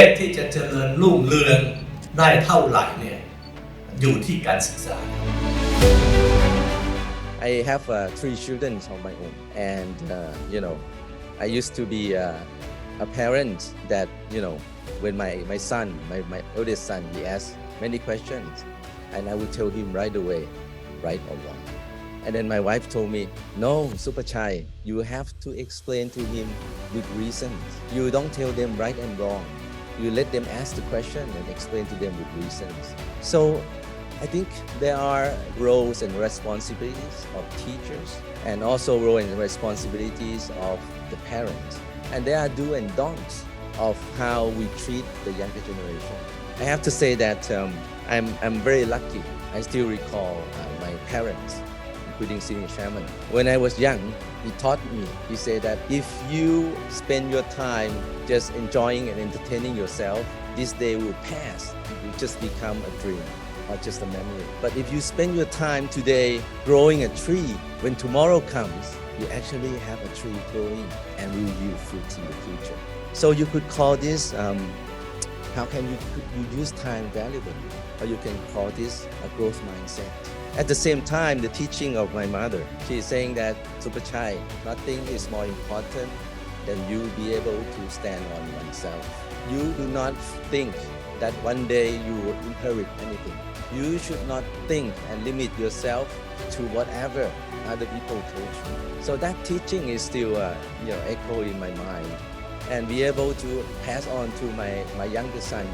ศที่จะเจริญรุ่งเรืองได้เท่าไหร่เนี่ยอยู่ที่การศึกษา I have 3 children of my own, and I used to be a parent that when my son, my eldest son, he asks many questions, and I would tell him right away, right or wrong. And then my wife told me, no, Superchai, you have to explain to him with reasons. You don't tell them right and wrong. You let them ask the question and explain to them with reasons. So I think there are roles and responsibilities of teachers and also roles and responsibilities of the parents. And there are do and don'ts of how we treat the younger generation. I have to say that I'm very lucky. I still recall my parents, including senior chairman. When I was young, he taught me, he said that if you spend your time just enjoying and entertaining yourself, this day will pass. It will just become a dream or just a memory. But if you spend your time today growing a tree, when tomorrow comes, you actually have a tree growing and will yield fruits in the future. So you could call this, how can you use time valuably? Or you can call this a growth mindset. At the same time, the teaching of my mother, she is saying that, Superchai, nothing is more important than you be able to stand on oneself. You do not think that one day you will inherit anything. You should not think and limit yourself to whatever other people told you. So that teaching is still echo in my mind, and be able to pass on to my younger son,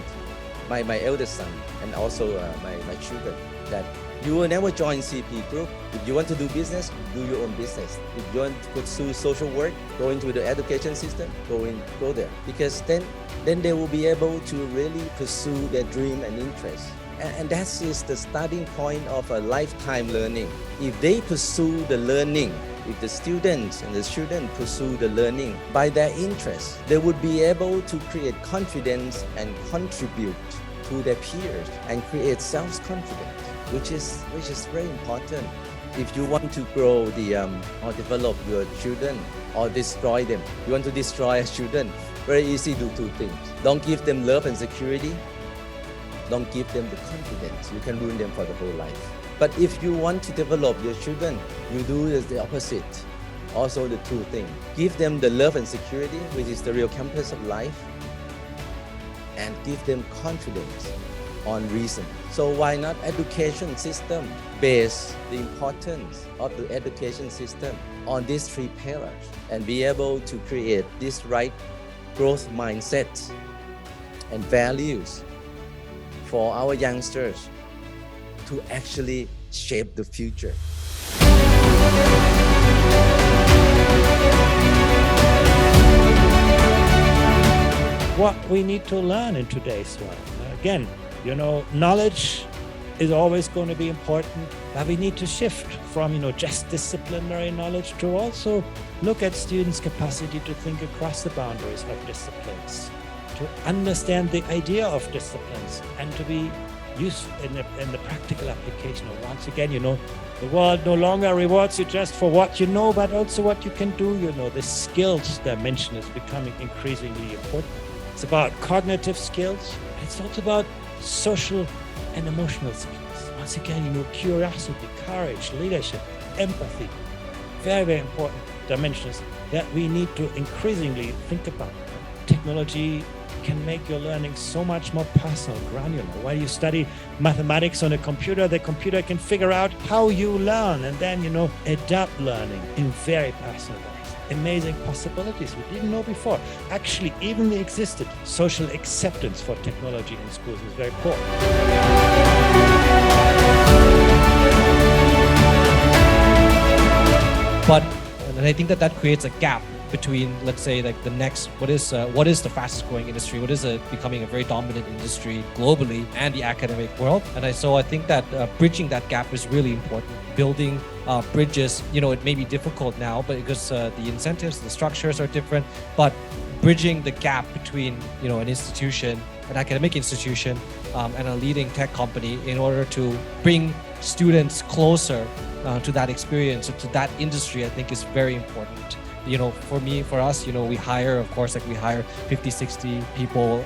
my eldest son, and also my children, that you will never join CP group. If you want to do business, do your own business. If you want to pursue social work, go into the education system, go there. Because then they will be able to really pursue their dream and interest. And that is the starting point of a lifetime learning. If they pursue the learning, if the students and the children pursue the learning by their interest, they would be able to create confidence and contribute to their peers and create self-confidence, which is very important. If you want to grow or develop your children or destroy them, you want to destroy a student, very easy to do 2 things. Don't give them love and security. Don't give them the confidence. You can ruin them for the whole life. But if you want to develop your children, you do the opposite. Also the 2 things. Give them the love and security, which is the real compass of life, and give them confidence on reason. So why not education system base the importance of the education system on these 3 pillars and be able to create this right growth mindset and values for our youngsters to actually shape the future. What we need to learn in today's world. Again, knowledge is always going to be important, but we need to shift from, just disciplinary knowledge to also look at students' capacity to think across the boundaries of disciplines, to understand the idea of disciplines, and to be useful in the practical application. Once again, the world no longer rewards you just for what you know, but also what you can do. The skills dimension is becoming increasingly important. It's about cognitive skills. It's also about social and emotional skills. Once again, curiosity, courage, leadership, empathy. Very, very important dimensions that we need to increasingly think about. Technology can make your learning so much more personal, granular. While you study mathematics on a computer, the computer can figure out how you learn and then, adapt learning in very personal ways. Amazing possibilities we didn't know before. Actually, even the existed social acceptance for technology in schools is very poor. But and I think that creates a gap between, let's say, like the next, what is the fastest growing industry, what is becoming a very dominant industry globally, and the academic world. And so I think that bridging that gap is really important. Building bridges, it may be difficult now, but because the incentives, the structures are different, but bridging the gap between, an institution, an academic institution, and a leading tech company in order to bring students closer to that experience, to that industry, I think is very important. for us, we hire, of course, we hire 50, 60 people,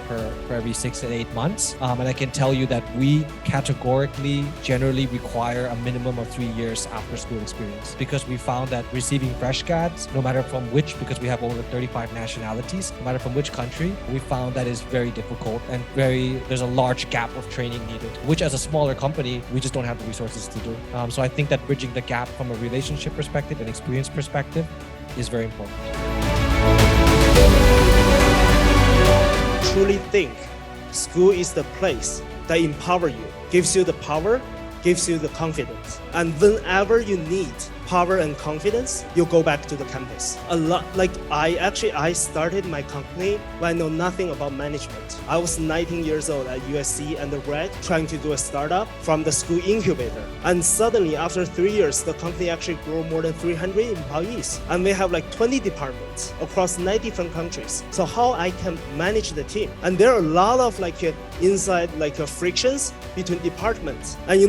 per every 6 to 8 months. And I can tell you that we categorically generally require a minimum of 3 years after school experience, because we found that receiving fresh grads, no matter from which, because we have over 35 nationalities, no matter from which country, we found that is very difficult and there's a large gap of training needed, which as a smaller company, we just don't have the resources to do. So I think that bridging the gap from a relationship perspective and experience perspective is very important. Truly think school is the place that empowers you, gives you the power, gives you the confidence. And whenever you need power and confidence, you go back to the campus. A lot, I started my company when I know nothing about management. I was 19 years old at USC undergrad, trying to do a startup from the school incubator. And suddenly, after 3 years, the company actually grew more than 300 employees. And we have 20 departments across 9 different countries. So how I can manage the team? And there are a lot of inside frictions between departments. And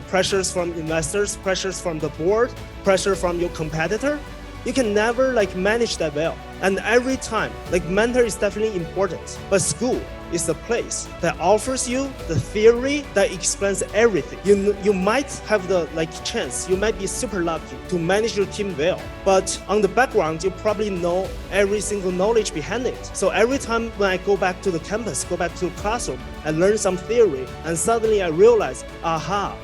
pressures from investors, pressures from the board, pressure from your competitor. You can never manage that well. And every time, mentor is definitely important, but school is the place that offers you the theory that explains everything. You might have the chance, you might be super lucky to manage your team well, but on the background, you probably know every single knowledge behind it. So every time when I go back to the campus, go back to the classroom, I learn some theory, and suddenly I realize,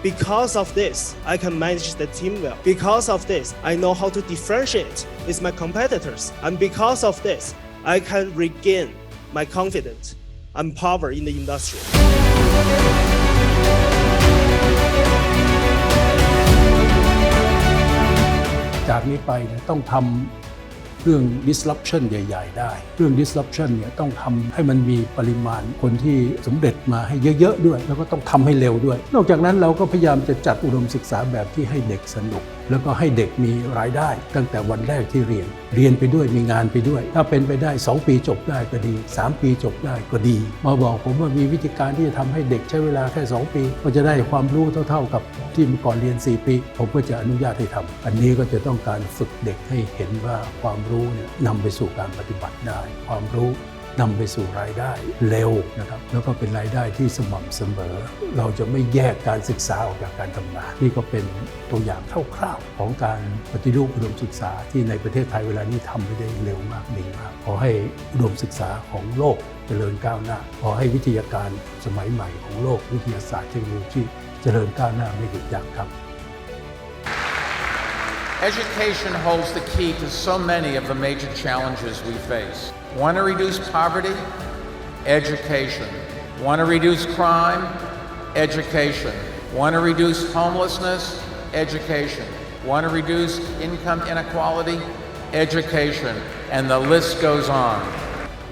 because of this, I can manage the team well. Because of this, I know how to differentiate with my competitors. And because of this, I can regain my confidence and power in the industry. จากนี้ไปต้องทำเรื่อง disruption ใหญ่ๆได้เรื่อง disruption เนี่ยต้องทำให้มันมีปริมาณคนที่สำเร็จมาให้เยอะๆด้วยแล้วก็ต้องทำให้เร็วด้วยนอกจากนั้นเราก็พยายามจะจัดอุดมศึกษาแบบที่ให้เด็กสนุกแล้วก็ให้เด็กมีรายได้ตั้งแต่วันแรกที่เรียนไปด้วยมีงานไปด้วยถ้าเป็นไปได้2ปีจบได้ก็ดี3ปีจบได้ก็ดีมาบอกผมว่ามีวิธีการที่จะทำให้เด็กใช้เวลาแค่2ปีก็จะได้ความรู้เท่าๆกับที่เมื่อก่อนเรียน4ปีผมก็จะอนุญาตให้ทำอันนี้ก็จะต้องการฝึกเด็กให้เห็นว่าความรู้เนี่ยนำไปสู่การปฏิบัติได้ความรู้นำไปสู่รายได้เร็วนะครับแล้วก็เป็นรายได้ที่สม่ำเสมอเราจะไม่แยกการศึกษาออกจากการทำงานนี่ก็เป็นตัวอย่างคร่าวๆของการปฏิรูปอุดมศึกษาที่ในประเทศไทยเวลานี้ทำได้เร็วมากดีมากขอให้อุดมศึกษาของโลกเจริญก้าวหน้าขอให้วิทยาการสมัยใหม่ของโลกวิทยาศาสตร์เทคโนโลยีเจริญก้าวหน้าไม่หยุดยั้งครับ Education holds the key to so many of the major challenges we face. Want to reduce poverty? Education. Want to reduce crime? Education. Want to reduce homelessness? Education. Want to reduce income inequality? Education. And the list goes on.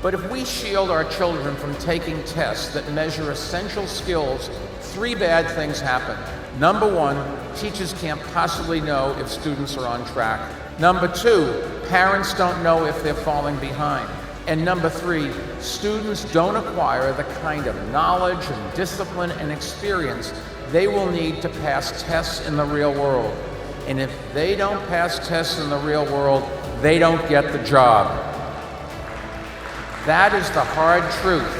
But if we shield our children from taking tests that measure essential skills, 3 bad things happen. Number 1, teachers can't possibly know if students are on track. Number 2, parents don't know if they're falling behind. And number 3, students don't acquire the kind of knowledge and discipline and experience they will need to pass tests in the real world. And if they don't pass tests in the real world, they don't get the job. That is the hard truth.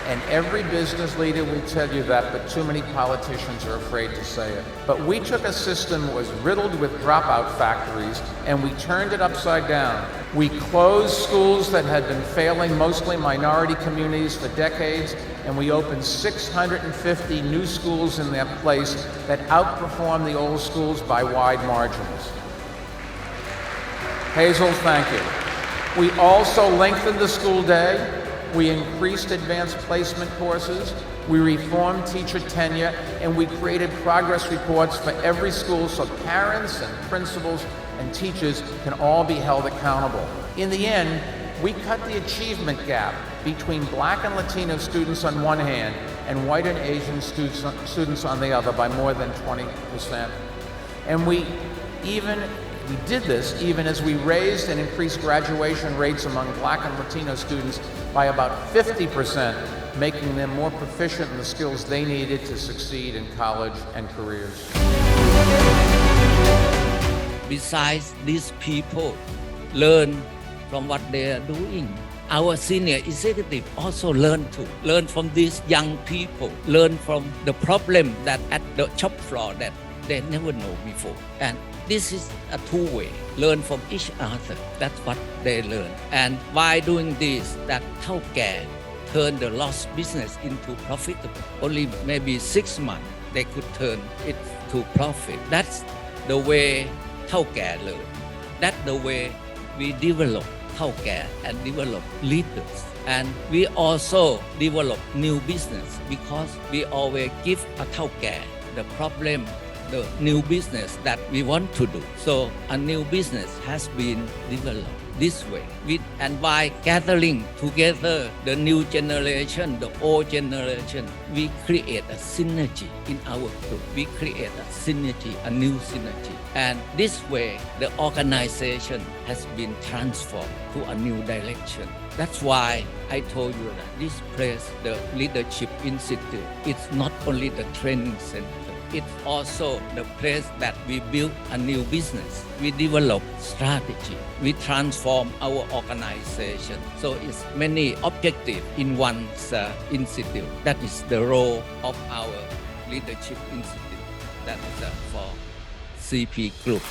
And every business leader will tell you that, but too many politicians are afraid to say it. But we took a system that was riddled with dropout factories, and we turned it upside down. We closed schools that had been failing mostly minority communities for decades, and we opened 650 new schools in their place that outperformed the old schools by wide margins. Hazel, thank you. We also lengthened the school day. We increased advanced placement courses, we reformed teacher tenure, and we created progress reports for every school so parents and principals and teachers can all be held accountable. In the end, we cut the achievement gap between Black and Latino students on one hand and white and Asian students on the other by more than 20%. And we did this even as we raised and increased graduation rates among Black and Latino students by about 50%, making them more proficient in the skills they needed to succeed in college and careers. Besides these people, learn from what they are doing. Our senior executive also learn from these young people, learn from the problem that at the shop floor that they never know before. And this is a two-way, learn from each other. That's what they learn. And by doing this, that เท่าแก่ turn the lost business into profitable. Only maybe 6 months, they could turn it to profit. That's the way เท่าแก่ learn. That's the way we develop เท่าแก่ and develop leaders. And we also develop new business because we always give a เท่าแก่ the problem, the new business that we want to do. So a new business has been developed this way. And by gathering together the new generation, the old generation, we create a synergy in our group. We create a synergy, a new synergy. And this way, the organization has been transformed to a new direction. That's why I told you that this place, the Leadership Institute, it's not only the training center. It's also the place that we build a new business. We develop strategy. We transform our organization. So it's many objectives in one institute. That is the role of our Leadership Institute. That is for CP Group.